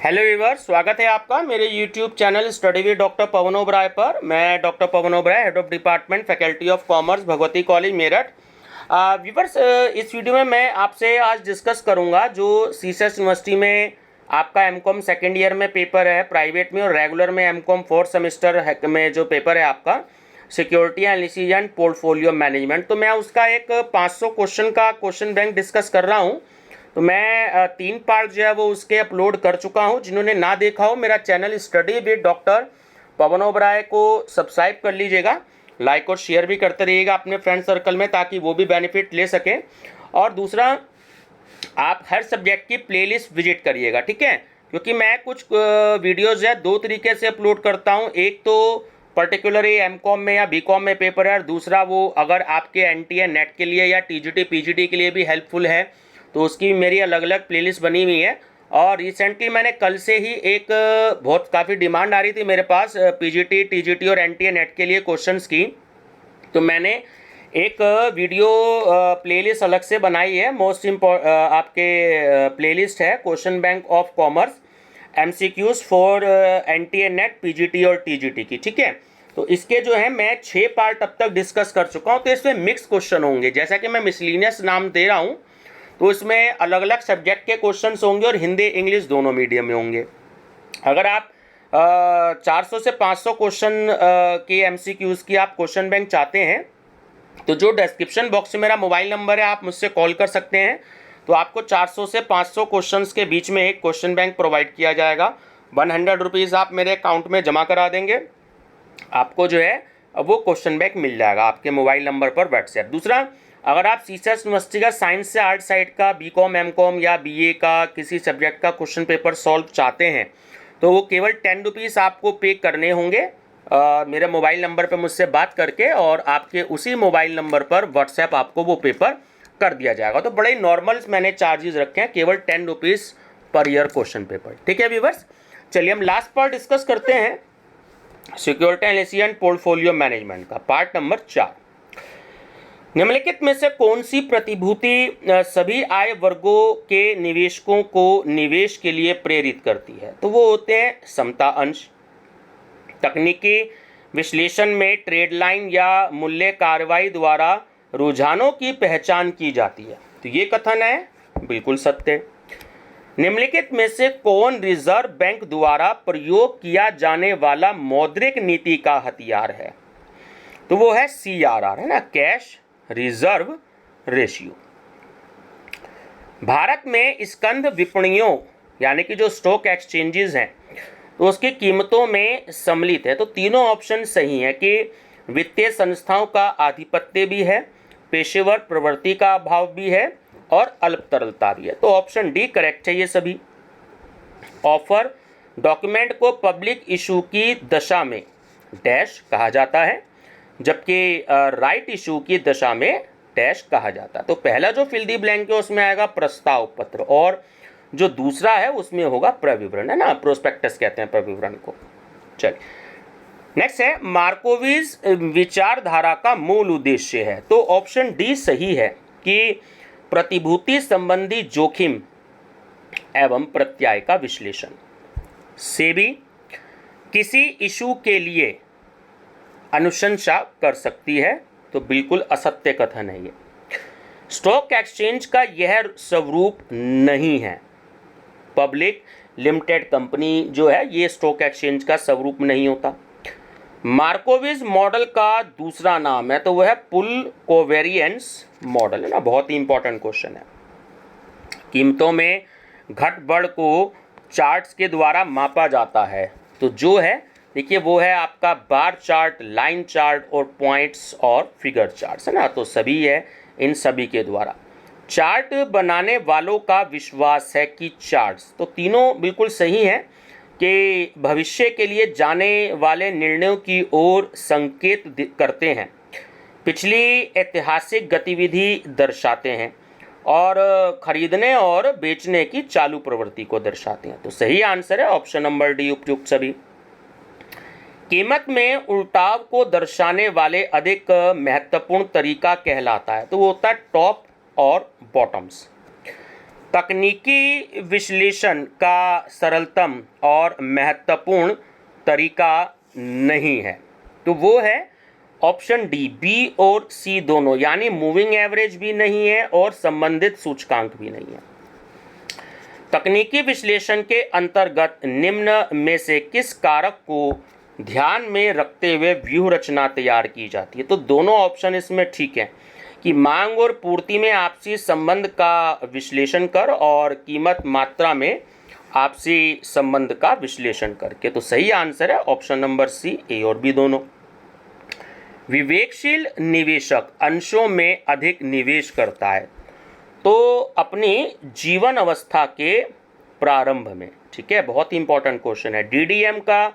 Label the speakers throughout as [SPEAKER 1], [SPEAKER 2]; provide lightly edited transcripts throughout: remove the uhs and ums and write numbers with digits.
[SPEAKER 1] Hello viewers, स्वागत है आपका मेरे YouTube channel study with doctor Pavan Oberoi पर। मैं doctor Pavan Oberoi, head of department faculty of commerce, Bhagwati college Meerut. Viewers, इस वीडियो में मैं आपसे आज डिस्कस करूंगा जो सीसेस यूनिवर्सिटी में आपका एमकॉम सेकेंड ईयर में पेपर है प्राइवेट में, और रेगुलर में एमकॉम फोर्थ सेमेस्टर में जो पेपर है आपका security analysis and portfolio management. तो मैं उसका एक 500 क्वेश्चन का क्वेश्चन बैंक डिस्कस कर रहा हूँ। तो मैं 3 पार्ट जो है वो उसके अपलोड कर चुका हूं। जिन्होंने ना देखा हो, मेरा channel study with doctor Pavan Oberoi को सब्सक्राइब कर लीजिएगा, लाइक और शेयर भी करते रहिएगा अपने फ्रेंड सर्कल में, ताकि वो भी बेनिफिट ले सकें। और दूसरा, आप हर सब्जेक्ट की प्लेलिस्ट विजिट करिएगा, ठीक है, क्योंकि मैं कुछ वीडियोज़ है 2 तरीके से अपलोड करता हूँ। एक तो पर्टिकुलरली एमकॉम में या बीकॉम में पेपर है, और दूसरा वो अगर आपके एनटीए नेट के लिए या टीजीटी पीजीटी के लिए भी हेल्पफुल है, तो उसकी मेरी अलग अलग प्लेलिस्ट बनी हुई है। और रिसेंटली मैंने कल से ही एक बहुत काफ़ी डिमांड आ रही थी मेरे पास पीजीटी टीजीटी और एनटीए नेट के लिए क्वेश्चंस की, तो मैंने एक वीडियो प्लेलिस्ट अलग से बनाई है। आपके प्लेलिस्ट है question bank of commerce MCQs for NTA net PGT और टीजीटी की, ठीक है। तो इसके जो है मैं 6 पार्ट अब तक डिस्कस कर चुका हूँ। तो इसमें मिक्स क्वेश्चन होंगे, जैसा कि मैं मिसलिनियस नाम दे रहा हूँ, तो इसमें अलग अलग सब्जेक्ट के क्वेश्चंस होंगे और हिंदी इंग्लिश दोनों मीडियम में होंगे। अगर आप 400 से 500 क्वेश्चन के एमसीक्यूज की आप क्वेश्चन बैंक चाहते हैं, तो जो डिस्क्रिप्शन बॉक्स में मेरा मोबाइल नंबर है, आप मुझसे कॉल कर सकते हैं। तो आपको 400 से 500 क्वेश्चंस के बीच में एक क्वेश्चन बैंक प्रोवाइड किया जाएगा। 100 रुपीज़ आप मेरे अकाउंट में जमा करा देंगे, आपको जो है वो क्वेश्चन बैंक मिल जाएगा आपके मोबाइल नंबर पर व्हाट्सएप। दूसरा, अगर आप सीसेस यूनिवर्सिटी का साइंस से आर्ट साइड का बीकॉम एमकॉम या बीए का किसी सब्जेक्ट का क्वेश्चन पेपर सॉल्व चाहते हैं, तो वो केवल 10 रुपीज़ आपको पे करने होंगे मेरे मोबाइल नंबर पर मुझसे बात करके, और आपके उसी मोबाइल नंबर पर व्हाट्सएप आपको वो पेपर कर दिया जाएगा। तो बड़े नॉर्मल मैंने चार्जेस रखे हैं, केवल 10 rupees per year question paper, ठीक है व्यूअर्स। चलिए हम लास्ट पार्ट डिस्कस करते हैं, security analysis and portfolio management का पार्ट नंबर 4। निम्नलिखित में से कौन सी प्रतिभूति सभी आय वर्गों के निवेशकों को निवेश के लिए प्रेरित करती है? तो वो होते हैं समता अंश। तकनीकी विश्लेषण में ट्रेड लाइन या मूल्य कार्रवाई द्वारा रुझानों की पहचान की जाती है। तो ये कथन है बिल्कुल सत्य। निम्नलिखित में से कौन रिजर्व बैंक द्वारा प्रयोग किया जाने वाला मौद्रिक नीति का हथियार है? तो वो है CRR, है ना, कैश रिजर्व रेशियो। भारत में स्कंध विपणियों यानी कि जो स्टॉक एक्सचेंजेस हैं, तो उसकी कीमतों में सम्मिलित है। तो तीनों ऑप्शन सही हैं कि वित्तीय संस्थाओं का आधिपत्य भी है, पेशेवर प्रवृत्ति का अभाव भी है, और अल्प तरलता भी है। तो ऑप्शन डी करेक्ट है ये सभी। ऑफर डॉक्यूमेंट को पब्लिक इशू की दशा में डैश कहा जाता है, जबकि राइट इशू की दशा में डैश कहा जाता है। तो पहला जो फिल दी ब्लैंक है उसमें आएगा प्रस्ताव पत्र, और जो दूसरा है उसमें होगा प्रविवरण, है ना, प्रोस्पेक्टस कहते हैं प्रविवरण को। चलिए नेक्स्ट है, मार्कोविज विचारधारा का मूल उद्देश्य है। तो ऑप्शन डी सही है कि प्रतिभूति संबंधी जोखिम एवं प्रत्याय का विश्लेषण। सेबी किसी इशू के लिए अनुशंसा कर सकती है, तो बिल्कुल असत्य कथन है ये। स्टॉक एक्सचेंज का यह स्वरूप नहीं है। पब्लिक लिमिटेड कंपनी जो है ये स्टॉक एक्सचेंज का स्वरूप नहीं होता। मार्कोविज मॉडल का दूसरा नाम है, तो वह है पुल कोवेरियंस मॉडल, है ना, बहुत ही इंपॉर्टेंट क्वेश्चन है। कीमतों में घट बढ़ को चार्ट्स के द्वारा मापा जाता है। तो जो है देखिए वो है आपका बार चार्ट, लाइन चार्ट और पॉइंट्स और फिगर चार्ट्स, है ना। तो सभी है इन सभी के द्वारा। चार्ट बनाने वालों का विश्वास है कि चार्ट्स, तो तीनों बिल्कुल सही हैं कि भविष्य के लिए जाने वाले निर्णयों की ओर संकेत करते हैं, पिछली ऐतिहासिक गतिविधि दर्शाते हैं, और खरीदने और बेचने की चालू प्रवृत्ति को दर्शाते हैं। तो सही आंसर है ऑप्शन नंबर डी, उपयुक्त सभी। कीमत में उल्टाव को दर्शाने वाले अधिक महत्वपूर्ण तरीका कहलाता है, तो वो होता है टॉप और बॉटम्स। तकनीकी विश्लेषण का सरलतम और महत्वपूर्ण तरीका नहीं है, तो वो है ऑप्शन डी, बी और सी दोनों, यानी मूविंग एवरेज भी नहीं है और संबंधित सूचकांक भी नहीं है। तकनीकी विश्लेषण के अंतर्गत निम्न में से किस कारक को ध्यान में रखते हुए व्यूह रचना तैयार की जाती है? तो दोनों ऑप्शन इसमें ठीक है कि मांग और पूर्ति में आपसी संबंध का विश्लेषण कर और कीमत मात्रा में आपसी संबंध का विश्लेषण करके। तो सही आंसर है ऑप्शन नंबर सी, ए और बी दोनों। विवेकशील निवेशक अंशों में अधिक निवेश करता है तो अपनी जीवन अवस्था के प्रारंभ में। ठीक है, बहुत ही इंपॉर्टेंट क्वेश्चन है। डीडीएम का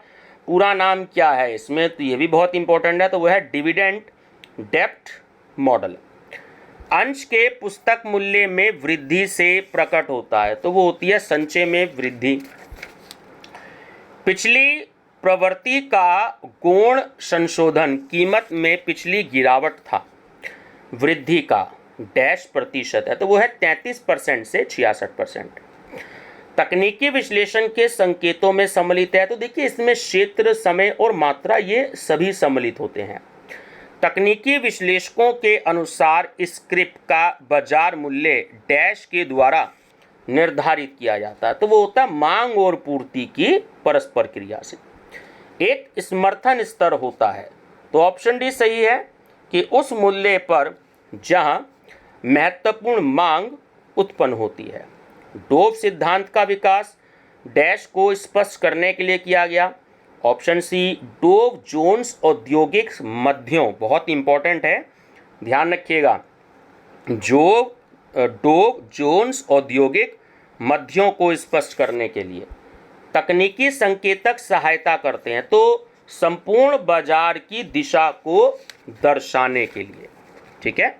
[SPEAKER 1] पूरा नाम क्या है इसमें, तो ये भी बहुत इंपॉर्टेंट है, तो वह है डिविडेंड डेप्थ मॉडल। अंश के पुस्तक मूल्य में वृद्धि से प्रकट होता है तो वो होती है संचय में वृद्धि। पिछली प्रवृत्ति का गौण संशोधन कीमत में पिछली गिरावट था, वृद्धि का डैश प्रतिशत है, तो वो है 33% से 66%। तकनीकी विश्लेषण के संकेतों में सम्मिलित है, तो देखिए इसमें क्षेत्र, समय और मात्रा ये सभी सम्मिलित होते हैं। तकनीकी विश्लेषकों के अनुसार स्क्रिप्ट का बाजार मूल्य डैश के द्वारा निर्धारित किया जाता है, तो वो होता है मांग और पूर्ति की परस्पर क्रिया से। एक समर्थन स्तर होता है, तो ऑप्शन डी सही है कि उस मूल्य पर जहां महत्वपूर्ण मांग उत्पन्न होती है। डोव सिद्धांत का विकास डैश को स्पष्ट करने के लिए किया गया। ऑप्शन सी, डोव जोन्स औद्योगिक मध्यों, बहुत इंपॉर्टेंट है, ध्यान रखिएगा, डोव जोन्स औद्योगिक मध्यों को स्पष्ट करने के लिए। तकनीकी संकेतक सहायता करते हैं, तो संपूर्ण बाजार की दिशा को दर्शाने के लिए। ठीक है,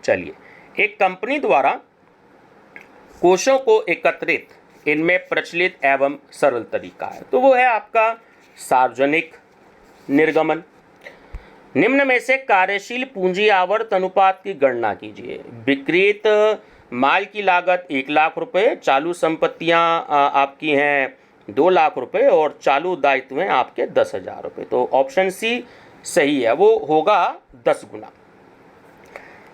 [SPEAKER 1] चलिए, एक कंपनी द्वारा कोषों को एकत्रित, इनमें प्रचलित एवं सरल तरीका है, तो वो है आपका सार्वजनिक निर्गमन। निम्न में से कार्यशील पूंजी आवर्त अनुपात की गणना कीजिए। विक्रीत माल की लागत 1 लाख रुपए, चालू संपत्तियां आपकी हैं 2 लाख रुपए और चालू दायित्व हैं आपके 10,000 रुपये, तो ऑप्शन सी सही है, वो होगा 10 गुना।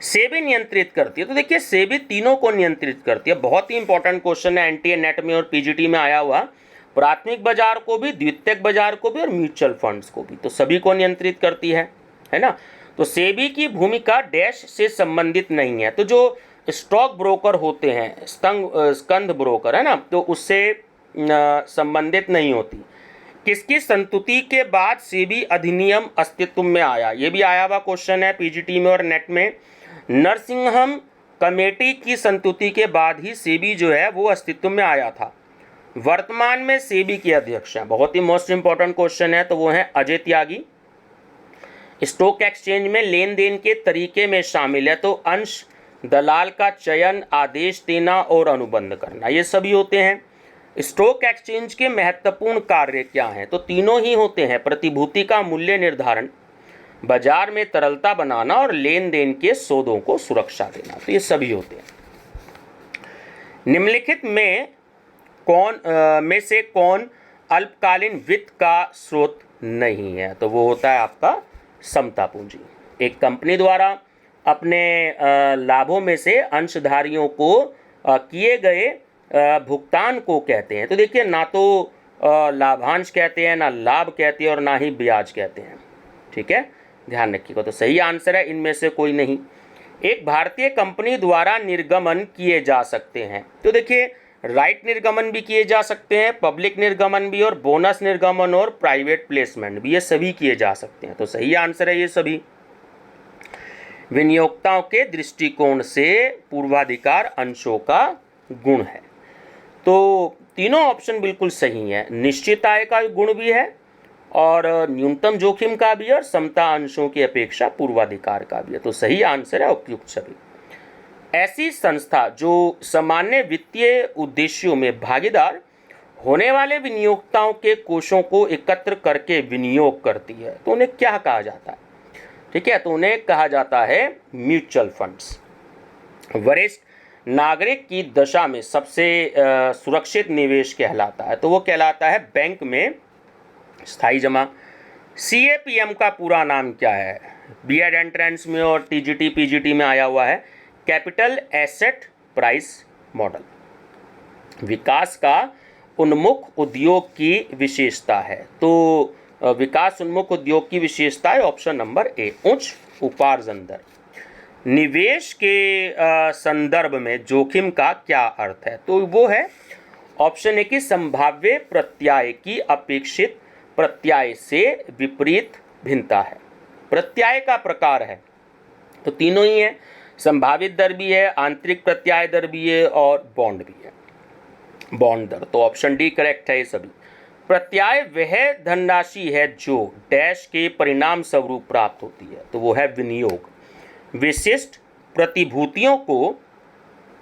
[SPEAKER 1] सेबी नियंत्रित करती है, तो देखिए सेबी तीनों को नियंत्रित करती है, बहुत ही इंपॉर्टेंट क्वेश्चन है, एनटीए नेट में और पीजीटी में आया हुआ। प्राथमिक बाजार को भी, द्वितीयक बाजार को भी और म्यूचुअल फंड्स को भी, तो सभी को नियंत्रित करती है ना। तो सेबी की भूमिका डैश से संबंधित नहीं है, तो जो स्टॉक ब्रोकर होते हैं, स्कंध ब्रोकर है ना, तो उससे संबंधित नहीं होती। किसकी संस्तुति के बाद सेबी अधिनियम अस्तित्व में आया, ये भी आया हुआ क्वेश्चन है पीजीटी में और नेट में। नरसिंहम कमेटी की संस्तुति के बाद ही सेबी जो है वो अस्तित्व में आया था। वर्तमान में सेबी के अध्यक्ष हैं, बहुत ही मोस्ट इंपॉर्टेंट क्वेश्चन है, तो वो हैं अजय त्यागी। स्टॉक एक्सचेंज में लेन देन के तरीके में शामिल है, तो अंश दलाल का चयन, आदेश देना और अनुबंध करना, ये सभी होते हैं। स्टॉक एक्सचेंज के महत्वपूर्ण कार्य क्या हैं, तो तीनों ही होते हैं, प्रतिभूति का मूल्य निर्धारण, बाजार में तरलता बनाना और लेन देन के सौदों को सुरक्षा देना, तो ये सभी होते हैं। निम्नलिखित में से कौन अल्पकालीन वित्त का स्रोत नहीं है, तो वो होता है आपका समता पूंजी। एक कंपनी द्वारा अपने लाभों में से अंशधारियों को किए गए भुगतान को कहते हैं, तो देखिए ना तो लाभांश कहते हैं, ना लाभ कहते हैं और ना ही ब्याज कहते हैं। ठीक है, ध्यान रखिएगा, तो सही आंसर है इनमें से कोई नहीं। एक भारतीय कंपनी द्वारा निर्गमन किए जा सकते हैं, तो देखिए राइट निर्गमन भी किए जा सकते हैं, पब्लिक निर्गमन भी, और बोनस निर्गमन और प्राइवेट प्लेसमेंट भी, ये सभी किए जा सकते हैं, तो सही आंसर है ये सभी। विनियोक्ताओं के दृष्टिकोण से पूर्वाधिकार अंशों का गुण है, तो तीनों ऑप्शन बिल्कुल सही है। निश्चित आय का गुण भी है और न्यूनतम जोखिम का भी है और समता अंशों की अपेक्षा पूर्वाधिकार का भी है, तो सही आंसर है उपयुक्त सभी। ऐसी संस्था जो सामान्य वित्तीय उद्देश्यों में भागीदार होने वाले विनियोक्ताओं के कोषों को एकत्र करके विनियोग करती है, तो उन्हें क्या कहा जाता है? ठीक है, तो उन्हें कहा जाता है म्यूचुअल फंड्स। वरिष्ठ नागरिक की दशा में सबसे सुरक्षित निवेश कहलाता है? तो वो कहलाता है बैंक में स्थायी जमा। CAPM का पूरा नाम क्या है? B.Ed एंट्रेंस में और TGT PGT में आया हुआ है, कैपिटल एसेट प्राइस मॉडल। विकास का उन्मुख उद्योग की विशेषता है? तो विकास उन्मुख उद्योग की विशेषता है ऑप्शन नंबर ए, उच्च उपार्जन दर। निवेश के संदर्भ में जोखिम का क्या अर्थ है? तो वो है ऑप्शन ए कि संभाव्य प्रत्याय की अपेक्षित प्रत्याय से विपरीत भिन्नता है। प्रत्याय का प्रकार है तो तीनों ही है, संभावित दर भी है, आंतरिक प्रत्याय दर भी है और बॉन्ड भी है, बॉन्ड दर। तो ऑप्शन डी करेक्ट है ये सभी। प्रत्याय वह धनराशि है जो डैश के परिणाम स्वरूप प्राप्त होती है, तो वो है विनियोग। विशिष्ट प्रतिभूतियों को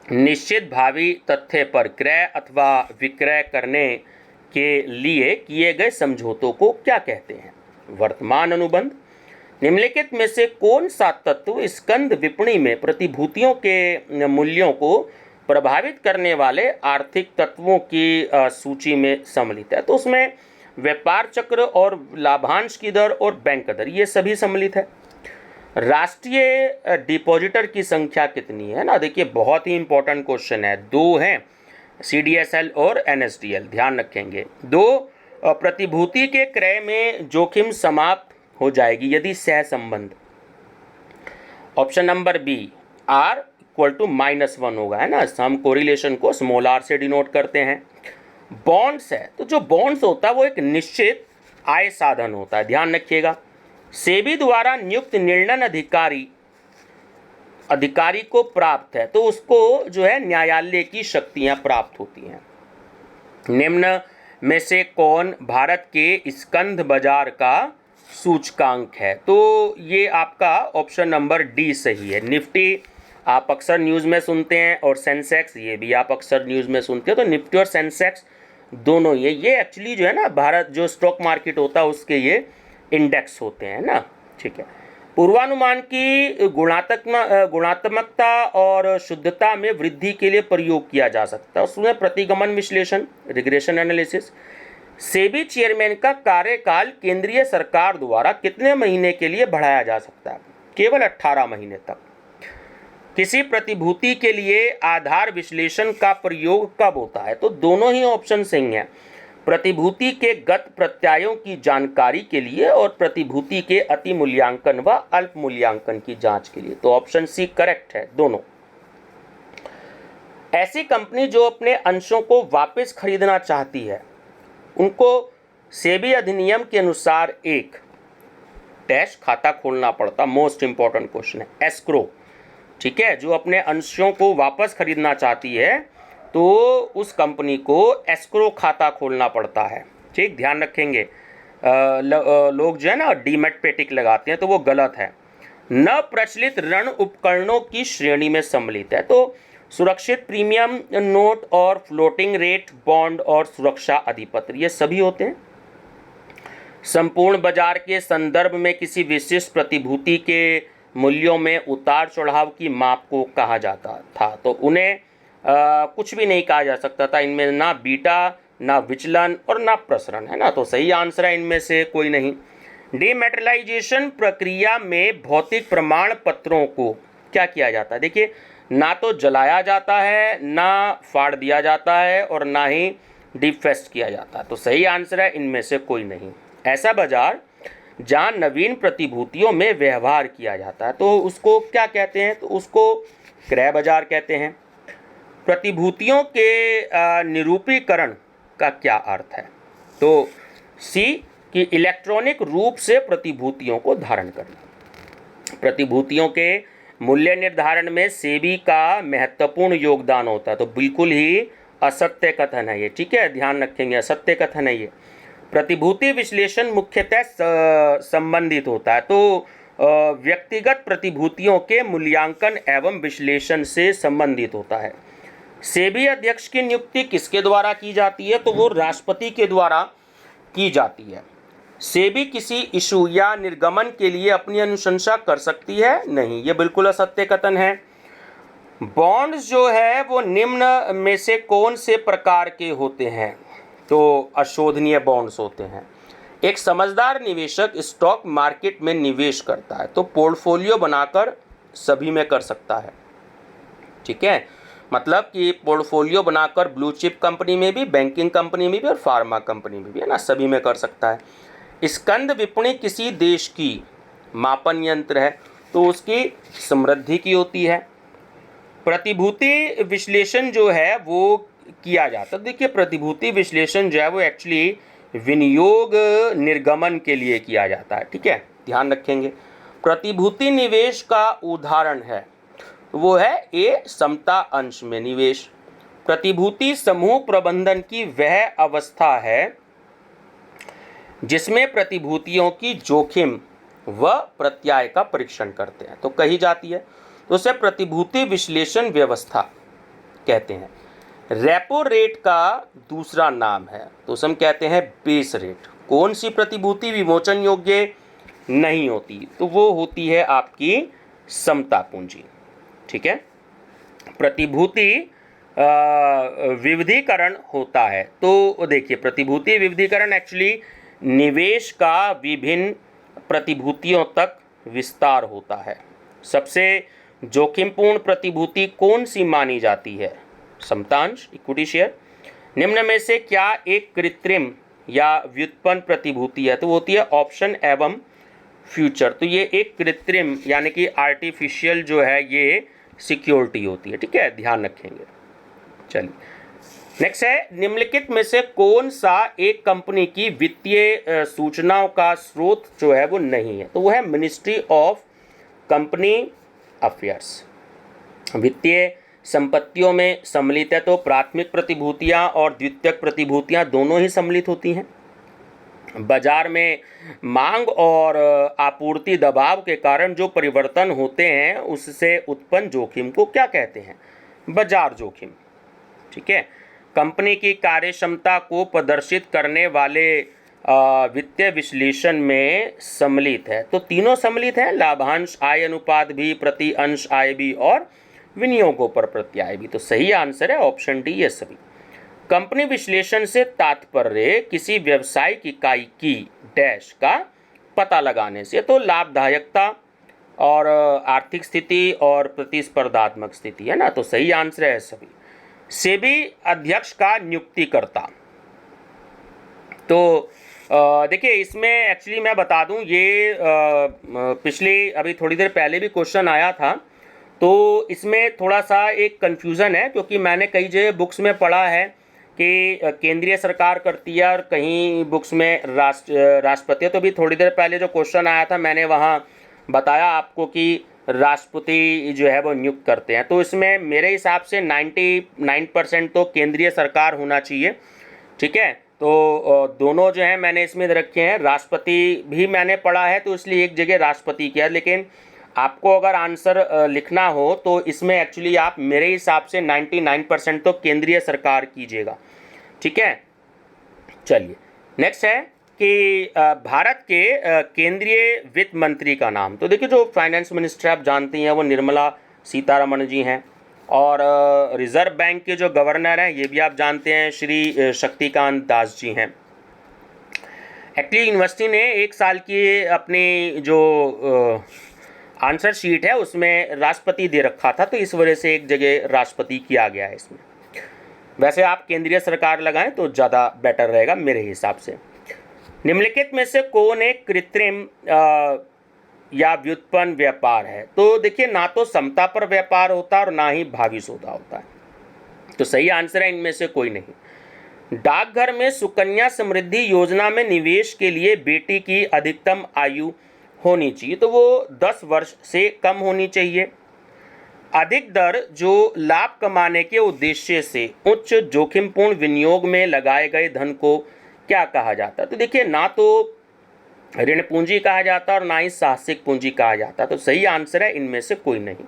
[SPEAKER 1] निश्चित भावी तथ्य पर क्रय अथवा विक्रय करने के लिए किए गए समझौतों को क्या कहते हैं? वर्तमान अनुबंध। निम्नलिखित में से कौन सा तत्व स्कंद विपणि में प्रतिभूतियों के मूल्यों को प्रभावित करने वाले आर्थिक तत्वों की सूची में सम्मिलित है? तो उसमें व्यापार चक्र और लाभांश की दर और बैंक दर ये सभी सम्मिलित है। राष्ट्रीय डिपॉजिटर की संख्या कितनी है ना? देखिए बहुत ही इंपॉर्टेंट क्वेश्चन है। 2 हैं, CDSL और NSDL, ध्यान रखेंगे। 2 प्रतिभूति के क्रय में जोखिम समाप्त हो जाएगी यदि सहसंबंध ऑप्शन नंबर बी R = -1 होगा, है ना। हम कोरिलेशन को स्मॉल r से डिनोट करते हैं। बॉन्ड्स है तो जो बॉन्ड्स होता है वो एक निश्चित आय साधन होता है, ध्यान रखिएगा। सेबी द्वारा नियुक्त निर्णय अधिकारी को प्राप्त है तो उसको जो है न्यायालय की शक्तियां प्राप्त होती हैं। निम्न में से कौन भारत के स्कंध बाजार का सूचकांक है? तो ये आपका ऑप्शन नंबर डी सही है। निफ्टी आप अक्सर न्यूज़ में सुनते हैं और सेंसेक्स ये भी आप अक्सर न्यूज़ में सुनते हैं। तो निफ्टी और सेंसेक्स दोनों ये एक्चुअली जो है ना भारत जो स्टॉक मार्केट होता है उसके ये इंडेक्स होते हैं ना, ठीक है। पूर्वानुमान की गुणात्मकता और शुद्धता में वृद्धि के लिए प्रयोग किया जा सकता है, उसमें प्रतिगमन विश्लेषण, रिग्रेशन एनालिसिस। सेबी चेयरमैन का कार्यकाल केंद्रीय सरकार द्वारा कितने महीने के लिए बढ़ाया जा सकता है? केवल 18 महीने तक। किसी प्रतिभूति के लिए आधार विश्लेषण का प्रयोग कब होता है? तो दोनों ही ऑप्शन सही हैं। प्रतिभूति के गत प्रत्यायों की जानकारी के लिए और प्रतिभूति के अति मूल्यांकन व अल्प मूल्यांकन की जांच के लिए। तो ऑप्शन सी करेक्ट है दोनों। ऐसी कंपनी जो अपने अंशों को वापस खरीदना चाहती है उनको सेबी अधिनियम के अनुसार एक डैश खाता खोलना पड़ता। मोस्ट इंपॉर्टेंट क्वेश्चन है, एस्क्रो, ठीक है। जो अपने अंशों को वापस खरीदना चाहती है तो उस कंपनी को एस्क्रो खाता खोलना पड़ता है, ठीक, ध्यान रखेंगे। लोग जो है ना डीमैट पे टिक लगाते हैं तो वो गलत है। न प्रचलित ऋण उपकरणों की श्रेणी में सम्मिलित है तो सुरक्षित प्रीमियम नोट और फ्लोटिंग रेट बॉन्ड और सुरक्षा अधिपत्र ये सभी होते हैं। संपूर्ण बाजार के संदर्भ में किसी विशिष्ट प्रतिभूति के मूल्यों में उतार चढ़ाव की माप को कहा जाता था, तो उन्हें कुछ भी नहीं कहा जा सकता था। इनमें ना बीटा, ना विचलन और ना प्रसरण, है ना। तो सही आंसर है इनमें से कोई नहीं। डीमेटलाइजेशन प्रक्रिया में भौतिक प्रमाण पत्रों को क्या किया जाता है? देखिए ना तो जलाया जाता है, ना फाड़ दिया जाता है और ना ही डिफेस्ट किया जाता है। तो सही आंसर है इनमें से कोई नहीं। ऐसा बाजार जहाँ नवीन प्रतिभूतियों में व्यवहार किया जाता है तो उसको क्या कहते हैं? तो उसको क्रय बाजार कहते हैं। प्रतिभूतियों के निरूपीकरण का क्या अर्थ है? तो सी कि इलेक्ट्रॉनिक रूप से प्रतिभूतियों को धारण करना। प्रतिभूतियों के मूल्य निर्धारण में सेबी का महत्वपूर्ण योगदान होता है, तो बिल्कुल ही असत्य कथन है ये, ठीक है, ध्यान रखेंगे, असत्य कथन है ये। प्रतिभूति विश्लेषण मुख्यतः संबंधित होता है तो व्यक्तिगत प्रतिभूतियों के मूल्यांकन एवं विश्लेषण से संबंधित होता है। सेबी अध्यक्ष की नियुक्ति किसके द्वारा की जाती है? तो वो राष्ट्रपति के द्वारा की जाती है। सेबी किसी इशू या निर्गमन के लिए अपनी अनुशंसा कर सकती है? नहीं, ये बिल्कुल असत्य कथन है। बॉन्ड्स जो है वो निम्न में से कौन से प्रकार के होते हैं? तो अशोधनीय बॉन्ड्स होते हैं। एक समझदार निवेशक स्टॉक मार्केट में निवेश करता है तो पोर्टफोलियो बनाकर सभी में कर सकता है। ठीक है, मतलब कि पोर्टफोलियो बनाकर ब्लू चिप कंपनी में भी, बैंकिंग कंपनी में भी और फार्मा कंपनी में भी, है ना, सभी में कर सकता है। स्कंद विपणि किसी देश की मापन यंत्र है तो उसकी समृद्धि की होती है। प्रतिभूति विश्लेषण जो है वो किया जाता है। देखिए, प्रतिभूति विश्लेषण जो है वो एक्चुअली विनियोग निर्गमन के लिए किया जाता है। ठीक है, ध्यान रखेंगे। प्रतिभूति निवेश का उदाहरण है वो है ए समता अंश में निवेश। प्रतिभूति समूह प्रबंधन की वह अवस्था है जिसमें प्रतिभूतियों की जोखिम व प्रत्याय का परीक्षण करते हैं तो कही जाती है, तो उसे प्रतिभूति विश्लेषण व्यवस्था कहते हैं। रेपो रेट का दूसरा नाम है तो उसे हम कहते हैं बेस रेट। कौन सी प्रतिभूति विमोचन योग्य नहीं होती? तो वो होती है आपकी समता पूंजी। ठीक है, प्रतिभूति विविधीकरण होता है तो देखिए, प्रतिभूति विविधीकरण एक्चुअली निवेश का विभिन्न प्रतिभूतियों तक विस्तार होता है। सबसे जोखिमपूर्ण प्रतिभूति कौन सी मानी जाती है? समतांश, इक्विटी शेयर। निम्न में से क्या एक कृत्रिम या व्युत्पन्न प्रतिभूति है? तो वो होती है ऑप्शन एवं फ्यूचर। तो ये एक कृत्रिम यानी कि आर्टिफिशियल जो है ये सिक्योरिटी होती है। ठीक है, ध्यान रखेंगे। चलिए, नेक्स्ट है, निम्नलिखित में से कौन सा एक कंपनी की वित्तीय सूचनाओं का स्रोत जो है वो नहीं है? तो वो है मिनिस्ट्री ऑफ कंपनी अफेयर्स। वित्तीय संपत्तियों में सम्मिलित है तो प्राथमिक प्रतिभूतियां और द्वितीयक प्रतिभूतियां दोनों ही सम्मिलित होती हैं। बाजार में मांग और आपूर्ति दबाव के कारण जो परिवर्तन होते हैं उससे उत्पन्न जोखिम को क्या कहते हैं? बाजार जोखिम। ठीक है, कंपनी की कार्यक्षमता को प्रदर्शित करने वाले वित्तीय विश्लेषण में सम्मिलित है तो तीनों सम्मिलित हैं, लाभांश आय अनुपात भी, प्रति अंश आय भी और विनियोगों पर प्रत्याय भी। तो सही आंसर है ऑप्शन डी, ये सभी। कंपनी विश्लेषण से तात्पर्य किसी व्यावसायिक इकाई की डैश का पता लगाने से, तो लाभदायकता और आर्थिक स्थिति और प्रतिस्पर्धात्मक स्थिति, है ना, तो सही आंसर है सभी। सेबी अध्यक्ष का नियुक्तिकर्ता, तो देखिए इसमें एक्चुअली मैं बता दूं ये पिछली अभी थोड़ी देर पहले भी क्वेश्चन आया था तो इसमें थोड़ा सा एक कन्फ्यूज़न है क्योंकि मैंने कई जगह बुक्स में पढ़ा है कि केंद्रीय सरकार करती है और कहीं बुक्स में राष्ट्रपति। तो भी थोड़ी देर पहले जो क्वेश्चन आया था मैंने वहाँ बताया आपको कि राष्ट्रपति जो है वो नियुक्त करते हैं। तो इसमें मेरे हिसाब से 99% तो केंद्रीय सरकार होना चाहिए। ठीक है, तो दोनों जो हैं मैंने इसमें रखे हैं। राष्ट्रपति भी मैंने पढ़ा है तो इसलिए एक जगह राष्ट्रपति किया, लेकिन आपको अगर आंसर लिखना हो तो इसमें एक्चुअली आप मेरे हिसाब से 99% तो केंद्रीय सरकार कीजिएगा। ठीक है, चलिए नेक्स्ट है कि भारत के केंद्रीय वित्त मंत्री का नाम। तो देखिए जो फाइनेंस मिनिस्टर आप जानते हैं वो निर्मला सीतारमण जी हैं और रिजर्व बैंक के जो गवर्नर हैं ये भी आप जानते हैं श्री शक्तिकांत दास जी हैं। एक्चुअली यूनिवर्सिटी ने एक साल की अपनी जो आंसर शीट है उसमें राष्ट्रपति दे रखा था तो इस वजह से एक जगह राष्ट्रपति किया गया है इसमें। वैसे आप केंद्रीय सरकार लगाएं तो ज़्यादा बेटर रहेगा मेरे हिसाब से। निम्नलिखित में से कौन एक कृत्रिम या व्युत्पन्न व्यापार है? तो देखिए ना तो समता पर व्यापार होता है और ना ही भावी सौदा होता है, तो सही आंसर है इनमें से कोई नहीं। डाकघर में सुकन्या समृद्धि योजना में निवेश के लिए बेटी की अधिकतम आयु होनी चाहिए, तो वो 10 वर्ष से कम होनी चाहिए। अधिक दर जो लाभ कमाने के उद्देश्य से उच्च जोखिमपूर्ण विनियोग में लगाए गए धन को क्या कहा जाता है? तो देखिए ना तो ऋण पूंजी कहा जाता है और ना ही साहसिक पूंजी कहा जाता है, तो सही आंसर है इनमें से कोई नहीं।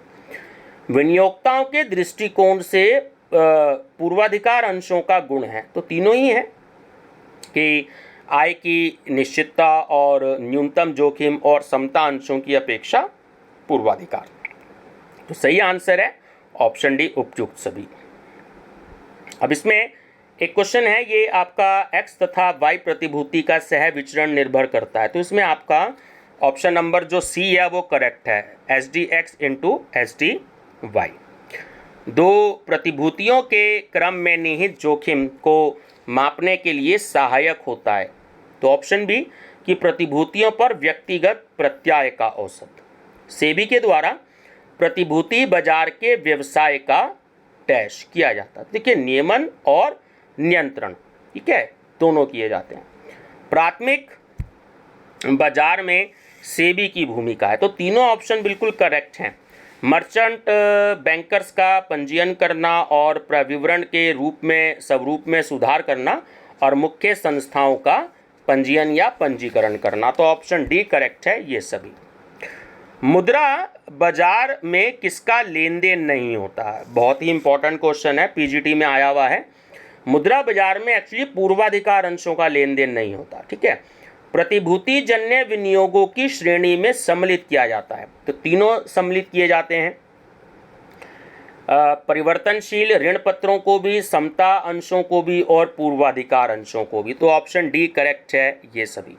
[SPEAKER 1] विनियोक्ताओं के दृष्टिकोण से पूर्वाधिकार अंशों का गुण है, तो तीनों ही हैं कि आय की निश्चितता और न्यूनतम जोखिम और समता अंशों की अपेक्षा पूर्वाधिकार, तो सही आंसर है ऑप्शन डी उपयुक्त सभी। अब इसमें एक क्वेश्चन है, ये आपका x तथा y प्रतिभूति का सह विचरण निर्भर करता है। तो इसमें आपका ऑप्शन नंबर जो सी है वो करेक्ट है, h d x into h d y. दो प्रतिभूतियों के क्रम में निहित जोखिम को मापने के लिए सहायक होता है। तो ऑप्शन बी कि प्रतिभूतियों पर व्यक्तिगत प्रत्याय का औसत। सेबी के द्वारा प्रतिभूति बाजार के व्यवसाय का डैश किया जाता है। देखिए, नियमन और नियंत्रण, ठीक है, दोनों किए जाते हैं। प्राथमिक बाजार में सेबी की भूमिका है। तो तीनों ऑप्शन बिल्कुल करेक्ट हैं। मर्चेंट बैंकर्स का पंजीयन करना और प्रविवरण के रूप में स्वरूप में सुधार करना और मुख्य संस्थाओं का पंजीयन या पंजीकरण करना। तो ऑप्शन डी करेक्ट है ये सभी। मुद्रा बाजार में किसका लेन देन नहीं होता है? बहुत ही इंपॉर्टेंट क्वेश्चन है, पीजीटी में आया हुआ है। मुद्रा बाजार में एक्चुअली पूर्वाधिकार अंशों का लेन देन नहीं होता, ठीक है। प्रतिभूति जन्य विनियोगों की श्रेणी में सम्मिलित किया जाता है। तो तीनों सम्मिलित किए जाते हैं, परिवर्तनशील ऋण पत्रों को भी, समता अंशों को भी और पूर्वाधिकार अंशों को भी। तो ऑप्शन डी करेक्ट है ये सभी।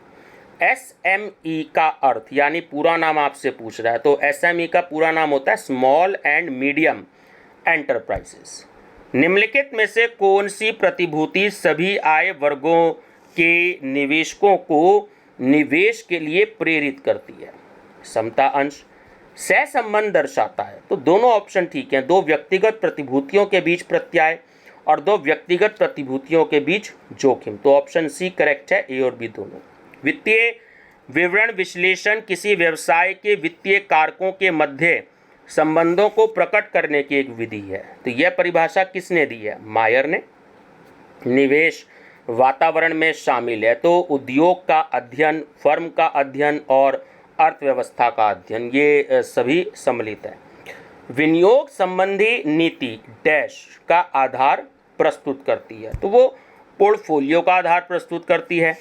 [SPEAKER 1] एसएमई का अर्थ, यानी पूरा नाम आपसे पूछ रहा है, तो एसएमई का पूरा नाम होता है स्मॉल एंड मीडियम एंटरप्राइजेस। निम्नलिखित में से कौन सी प्रतिभूति सभी आय वर्गों के निवेशकों को निवेश के लिए प्रेरित करती है? समता अंश सहसंबंध दर्शाता है। तो दोनों ऑप्शन ठीक हैं। दो व्यक्तिगत प्रतिभूतियों के बीच प्रत्याय और दो व्यक्तिगत प्रतिभूतियों के बीच जोखिम। तो ऑप्शन सी करेक्ट है, ए और बी दोनों। वित्तीय विवरण विश्लेषण किसी व्यवसाय के वित्तीय कारकों के मध्य संबंधों को प्रकट करने की एक विधि है। तो यह परिभाषा किसने दी है? मायर ने। निवेश वातावरण में शामिल है, तो उद्योग का अध्ययन, फर्म का अध्ययन और अर्थव्यवस्था का अध्ययन, ये सभी सम्मिलित है। विनियोग संबंधी नीति डैश का आधार प्रस्तुत करती है। तो वो पोर्टफोलियो का आधार प्रस्तुत करती है।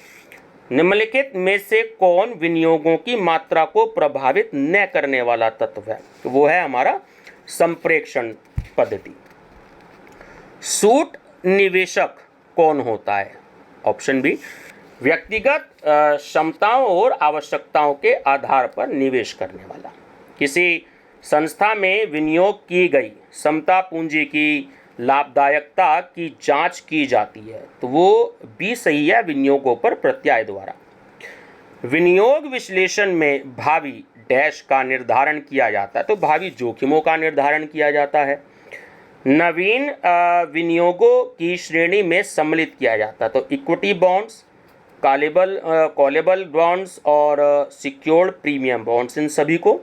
[SPEAKER 1] निम्नलिखित में से कौन विनियोगों की मात्रा को प्रभावित न करने वाला तत्व है? तो वो है हमारा संप्रेषण पद्धति। सूट निवेशक कौन होता है? ऑप्शन बी व्यक्तिगत क्षमताओं और आवश्यकताओं के आधार पर निवेश करने वाला। किसी संस्था में विनियोग की गई समता पूंजी की लाभदायकता की जांच की जाती है। तो वो बी सही है, विनियोगों पर प्रत्याय द्वारा। विनियोग विश्लेषण में भावी डैश का निर्धारण किया जाता है। तो भावी जोखिमों का निर्धारण किया जाता है। नवीन विनियोगों की श्रेणी में सम्मिलित किया जाता है। तो इक्विटी बॉन्ड्स, कॉलेबल बॉन्ड्स और सिक्योर्ड प्रीमियम बॉन्ड्स, इन सभी को।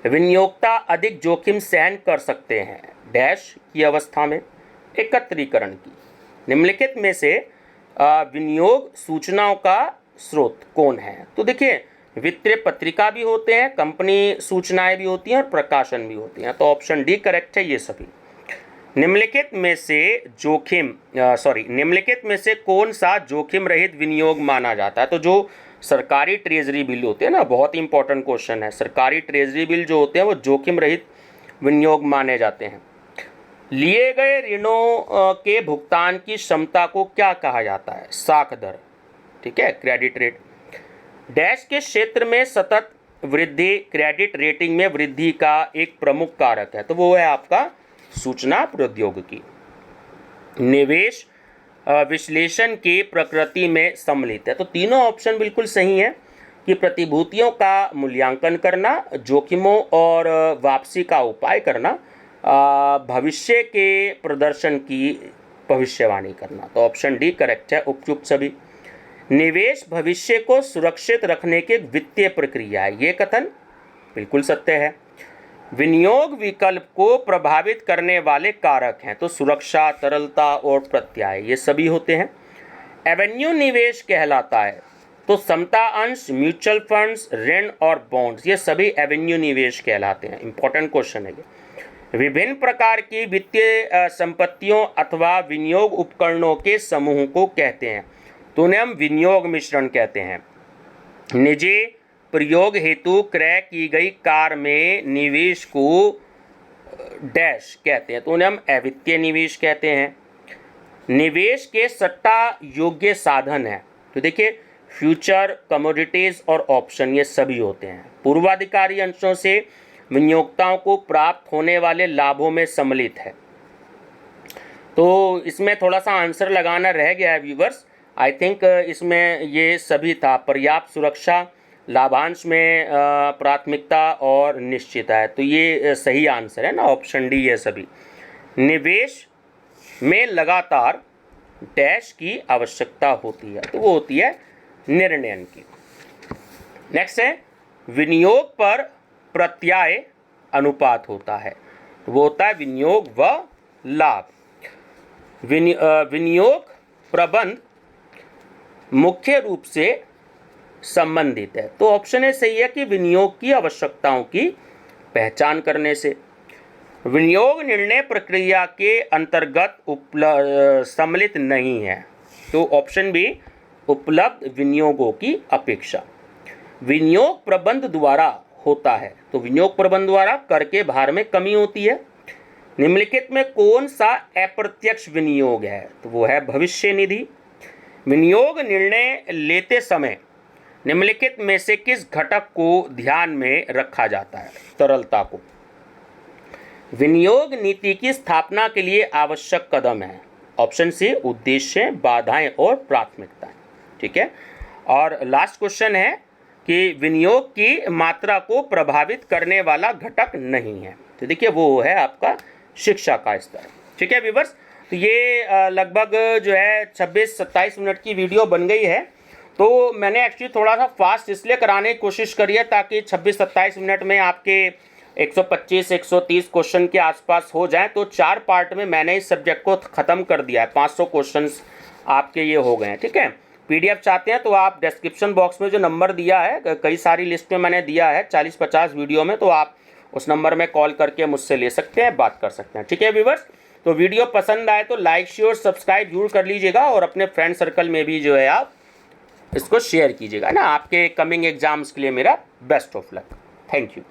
[SPEAKER 1] विनियोक्ता अधिक जोखिम सहन कर सकते हैं डैश की अवस्था में। एकत्रीकरण की निम्नलिखित में से विनियोग सूचनाओं का स्रोत कौन है? तो देखिए, वित्तीय पत्रिका भी होते हैं, कंपनी सूचनाएं भी होती हैं और प्रकाशन भी होती हैं। तो ऑप्शन डी करेक्ट है ये सभी। निम्नलिखित में से कौन सा जोखिम रहित विनियोग माना जाता है? तो जो सरकारी ट्रेजरी बिल होते हैं ना, बहुत इंपॉर्टेंट क्वेश्चन है। सरकारी ट्रेजरी बिल जो होते हैं वो जोखिम रहित विनियोग माने जाते हैं। लिए गए ऋणों के भुगतान की क्षमता को क्या कहा जाता है? साख दर, ठीक है, क्रेडिट रेट। डैश के क्षेत्र में सतत वृद्धि क्रेडिट रेटिंग में वृद्धि का एक प्रमुख कारक है। तो वो है आपका सूचना प्रौद्योगिकी। निवेश विश्लेषण की प्रकृति में सम्मिलित है। तो तीनों ऑप्शन बिल्कुल सही हैं कि प्रतिभूतियों का मूल्यांकन करना, जोखिमों और वापसी का उपाय करना, भविष्य के प्रदर्शन की भविष्यवाणी करना। तो ऑप्शन डी करेक्ट है, उपयुक्त सभी। निवेश भविष्य को सुरक्षित रखने की वित्तीय प्रक्रिया है, ये कथन बिल्कुल सत्य है। विनियोग विकल्प को प्रभावित करने वाले कारक हैं। तो सुरक्षा, तरलता और प्रत्याय, ये सभी होते हैं। एवेन्यू निवेश कहलाता है। तो समता अंश, म्यूचुअल फंड्स, ऋण और बॉन्ड्स, ये सभी एवेन्यू निवेश कहलाते हैं। इंपॉर्टेंट क्वेश्चन है ये। विभिन्न प्रकार की वित्तीय संपत्तियों अथवा विनियोग उपकरणों के समूह को कहते हैं। तो उन्हें हम विनियोग मिश्रण कहते हैं। निजी प्रयोग हेतु क्रय की गई कार में निवेश को डैश कहते हैं तो उन्हें हम अवित्तीय निवेश कहते हैं। निवेश के सट्टा योग्य साधन है तो देखिए फ्यूचर, कमोडिटीज और ऑप्शन ये सभी होते हैं। पूर्वाधिकारी अंशों से विनियोक्ताओं को प्राप्त होने वाले लाभों में सम्मिलित है। तो इसमें थोड़ा सा आंसर लगाना रह गया है व्यूवर्स। आई थिंक इसमें ये सभी था। पर्याप्त सुरक्षा, लाभांश में प्राथमिकता और निश्चित है, तो ये सही आंसर है ना, ऑप्शन डी है सभी। निवेश में लगातार डैश की आवश्यकता होती है तो वो होती है निर्णयन की। नेक्स्ट है विनियोग पर प्रत्याय अनुपात होता है तो वो होता है विनियोग व लाभ। विनियोग प्रबंध मुख्य रूप से संबंधित है तो ऑप्शन ए सही है कि विनियोग की आवश्यकताओं की पहचान करने से। विनियोग निर्णय प्रक्रिया के अंतर्गत सम्मिलित नहीं है तो ऑप्शन बी उपलब्ध विनियोगों की अपेक्षा। विनियोग प्रबंध द्वारा होता है तो विनियोग प्रबंध द्वारा कर के भार में कमी होती है। निम्नलिखित में कौन सा अप्रत्यक्ष विनियोग है तो वो है भविष्य निधि। विनियोग निर्णय लेते समय निम्नलिखित में से किस घटक को ध्यान में रखा जाता है? तरलता को। विनियोग नीति की स्थापना के लिए आवश्यक कदम है ऑप्शन सी उद्देश्य, बाधाएं और प्राथमिकताएं। ठीक है, और लास्ट क्वेश्चन है कि विनियोग की मात्रा को प्रभावित करने वाला घटक नहीं है तो देखिए वो है आपका शिक्षा का स्तर। ठीक है व्यूअर्स, तो ये लगभग जो है 26-27 मिनट की वीडियो बन गई है। तो मैंने एक्चुअली थोड़ा सा फास्ट इसलिए कराने की कोशिश करी है ताकि 26-27 मिनट में आपके 125-130 क्वेश्चन के आसपास हो जाए। तो 4 पार्ट में मैंने इस सब्जेक्ट को ख़त्म कर दिया है। 500 क्वेश्चंस आपके ये हो गए हैं। ठीक है, पीडीएफ चाहते हैं तो आप डिस्क्रिप्शन बॉक्स में जो नंबर दिया है, कई सारी लिस्ट में मैंने दिया है 40-50 वीडियो में, तो आप उस नंबर में कॉल करके मुझसे ले सकते हैं, बात कर सकते हैं। ठीक है व्यूअर्स, तो वीडियो पसंद आए तो लाइक, शेयर, सब्सक्राइब जरूर कर लीजिएगा और अपने फ्रेंड सर्कल में भी जो है आप इसको शेयर कीजिएगा ना। आपके कमिंग एग्जाम्स के लिए मेरा best of luck. Thank you.